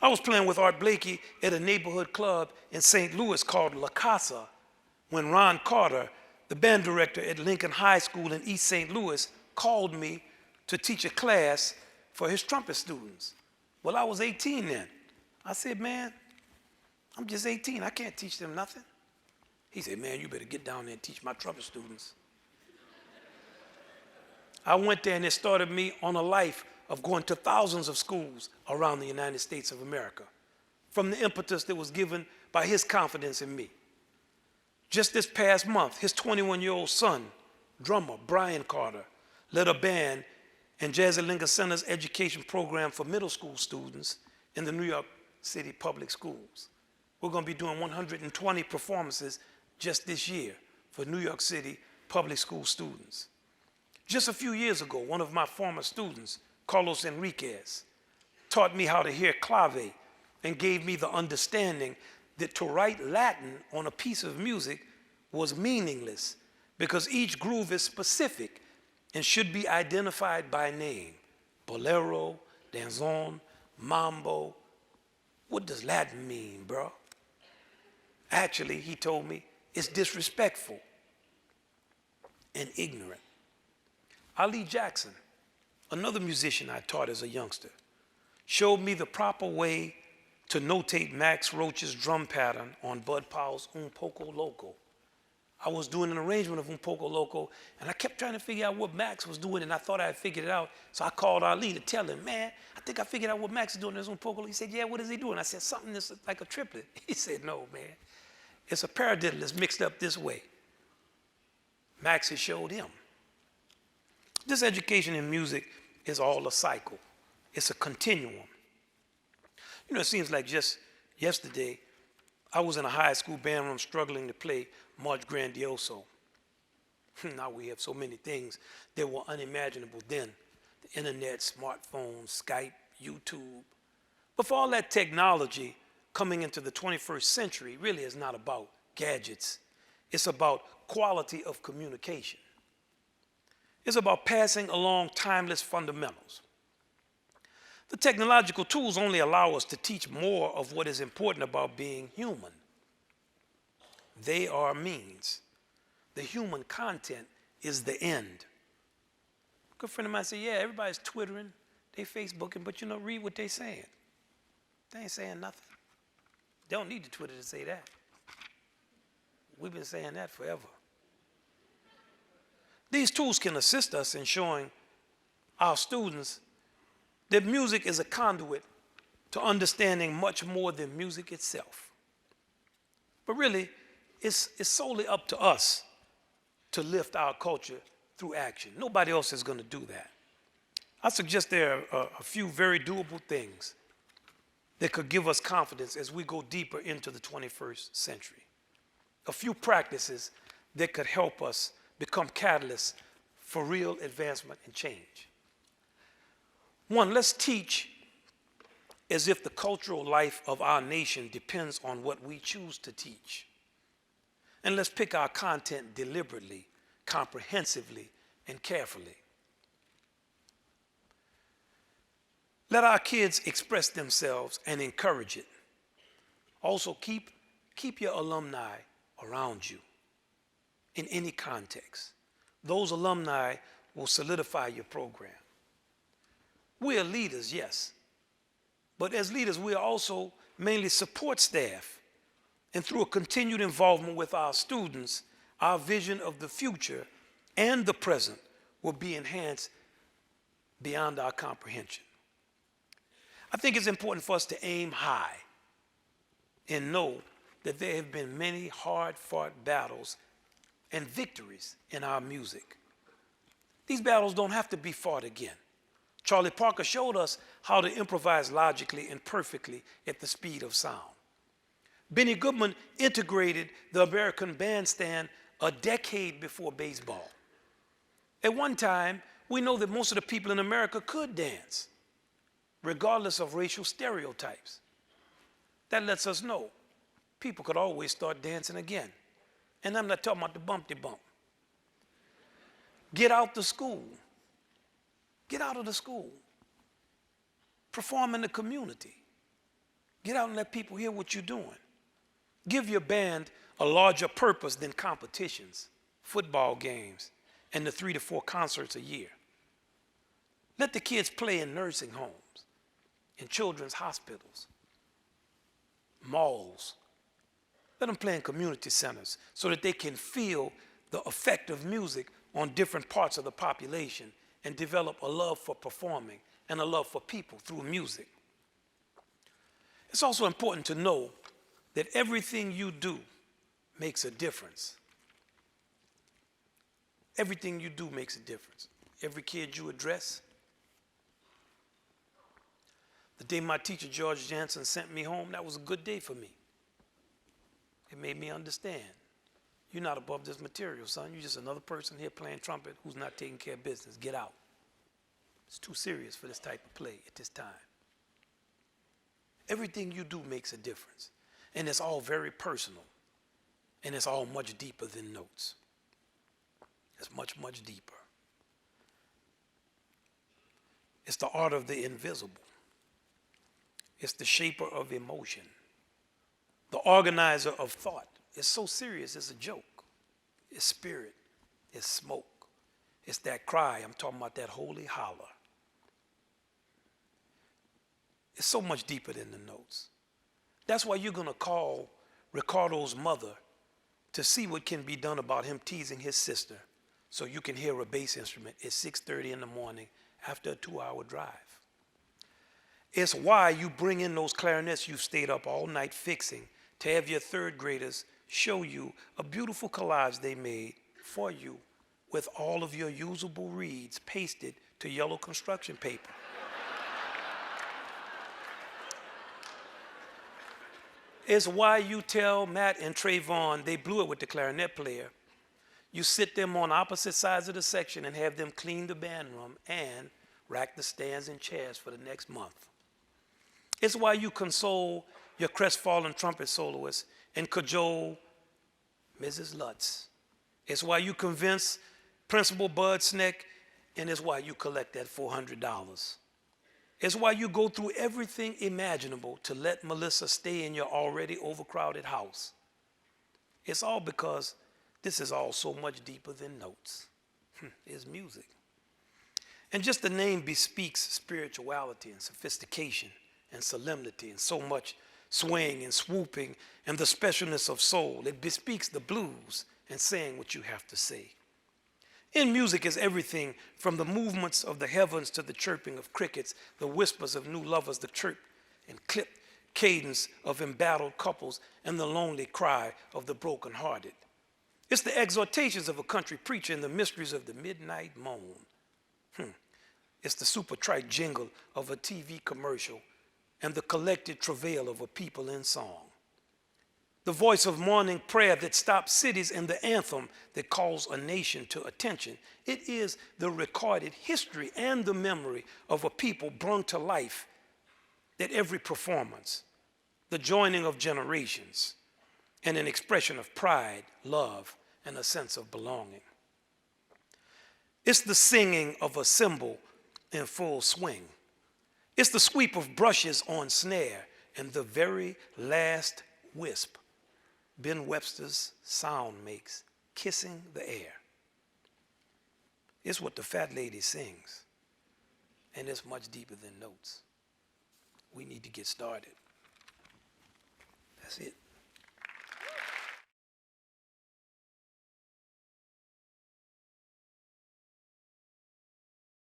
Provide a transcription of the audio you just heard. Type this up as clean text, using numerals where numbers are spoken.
I was playing with Art Blakey at a neighborhood club in St. Louis called La Casa when Ron Carter, the band director at Lincoln High School in East St. Louis, called me to teach a class for his trumpet students. Well, I was 18 then. I said, man, I'm just 18. I can't teach them nothing. He said, man, you better get down there and teach my trumpet students. I went there and it started me on a life of going to thousands of schools around the United States of America from the impetus that was given by his confidence in me. Just this past month, his 21-year-old son, drummer Brian Carter, led a band in Jazzy Lincoln Center's education program for middle school students in the New York City public schools. We're going to be doing 120 performances just this year for New York City public school students. Just a few years ago, one of my former students, Carlos Enriquez, taught me how to hear clave and gave me the understanding that to write Latin on a piece of music was meaningless because each groove is specific and should be identified by name. Bolero, danzón, mambo. What does Latin mean, bro? Actually, he told me, it's disrespectful and ignorant. Ali Jackson, another musician I taught as a youngster, showed me the proper way to notate Max Roach's drum pattern on Bud Powell's Un Poco Loco. I was doing an arrangement of Un Poco Loco, and I kept trying to figure out what Max was doing, and I thought I had figured it out. So I called Ali to tell him, man, I think I figured out what Max is doing in Un Poco Loco. He said, yeah, what is he doing? I said, something that's like a triplet. He said, no, man. It's a paradiddle that's mixed up this way. Max had showed him. This education in music is all a cycle. It's a continuum. You know, it seems like just yesterday, I was in a high school band room struggling to play March Grandioso. Now we have so many things that were unimaginable then. The internet, smartphones, Skype, YouTube. But for all that technology coming into the 21st century really is not about gadgets. It's about quality of communication. It's about passing along timeless fundamentals. The technological tools only allow us to teach more of what is important about being human. They are means. The human content is the end. A good friend of mine said, yeah, everybody's Twittering, they Facebooking, but you know, read what they're saying. They ain't saying nothing. They don't need the Twitter to say that. We've been saying that forever. These tools can assist us in showing our students that music is a conduit to understanding much more than music itself. But really, it's solely up to us to lift our culture through action. Nobody else is going to do that. I suggest there are a few very doable things that could give us confidence as we go deeper into the 21st century. A few practices that could help us become catalysts for real advancement and change. One, let's teach as if the cultural life of our nation depends on what we choose to teach. And let's pick our content deliberately, comprehensively, and carefully. Let our kids express themselves and encourage it. Also, keep your alumni around you in any context. Those alumni will solidify your program. We are leaders, yes, but as leaders, we are also mainly support staff. And through a continued involvement with our students, our vision of the future and the present will be enhanced beyond our comprehension. I think it's important for us to aim high and know that there have been many hard-fought battles and victories in our music. These battles don't have to be fought again. Charlie Parker showed us how to improvise logically and perfectly at the speed of sound. Benny Goodman integrated the American bandstand a decade before baseball. At one time, we know that most of the people in America could dance, regardless of racial stereotypes. That lets us know people could always start dancing again. And I'm not talking about the bumpty bump. Get out the school. Get out of the school. Perform in the community. Get out and let people hear what you're doing. Give your band a larger purpose than competitions, football games, and the 3 to 4 concerts a year. Let the kids play in nursing homes, in children's hospitals, malls. Let them play in community centers so that they can feel the effect of music on different parts of the population and develop a love for performing and a love for people through music. It's also important to know that everything you do makes a difference. Everything you do makes a difference. Every kid you address. The day my teacher, George Jansen, sent me home, that was a good day for me. It made me understand. You're not above this material, son. You're just another person here playing trumpet who's not taking care of business. Get out. It's too serious for this type of play at this time. Everything you do makes a difference. And it's all very personal. And it's all much deeper than notes. It's much, much deeper. It's the art of the invisible. It's the shaper of emotion. The organizer of thought. It's so serious, it's a joke. It's spirit. It's smoke. It's that cry. I'm talking about that holy holler. It's so much deeper than the notes. That's why you're going to call Ricardo's mother to see what can be done about him teasing his sister so you can hear a bass instrument at 6:30 in the morning after a 2-hour drive. It's why you bring in those clarinets you've stayed up all night fixing to have your third graders show you a beautiful collage they made for you with all of your usable reeds pasted to yellow construction paper. It's why you tell Matt and Trayvon they blew it with the clarinet player. You sit them on opposite sides of the section and have them clean the band room and rack the stands and chairs for the next month. It's why you console your crestfallen trumpet soloist and cajole Mrs. Lutz. It's why you convince Principal Bud Sneck, and it's why you collect that $400. It's why you go through everything imaginable to let Melissa stay in your already overcrowded house. It's all because this is all so much deeper than notes. It's music. And just the name bespeaks spirituality and sophistication and solemnity and so much swaying and swooping and the specialness of soul. It bespeaks the blues and saying what you have to say. In music is everything from the movements of the heavens to the chirping of crickets, the whispers of new lovers, the chirp and clipped cadence of embattled couples, and the lonely cry of the brokenhearted. It's the exhortations of a country preacher and the mysteries of the midnight moan. It's the super trite jingle of a TV commercial and the collected travail of a people in song. The voice of morning prayer that stops cities and the anthem that calls a nation to attention. It is the recorded history and the memory of a people brought to life at every performance, the joining of generations, and an expression of pride, love, and a sense of belonging. It's the singing of a cymbal in full swing. It's the sweep of brushes on snare and the very last wisp Ben Webster's sound makes, kissing the air. It's what the fat lady sings, and it's much deeper than notes. We need to get started.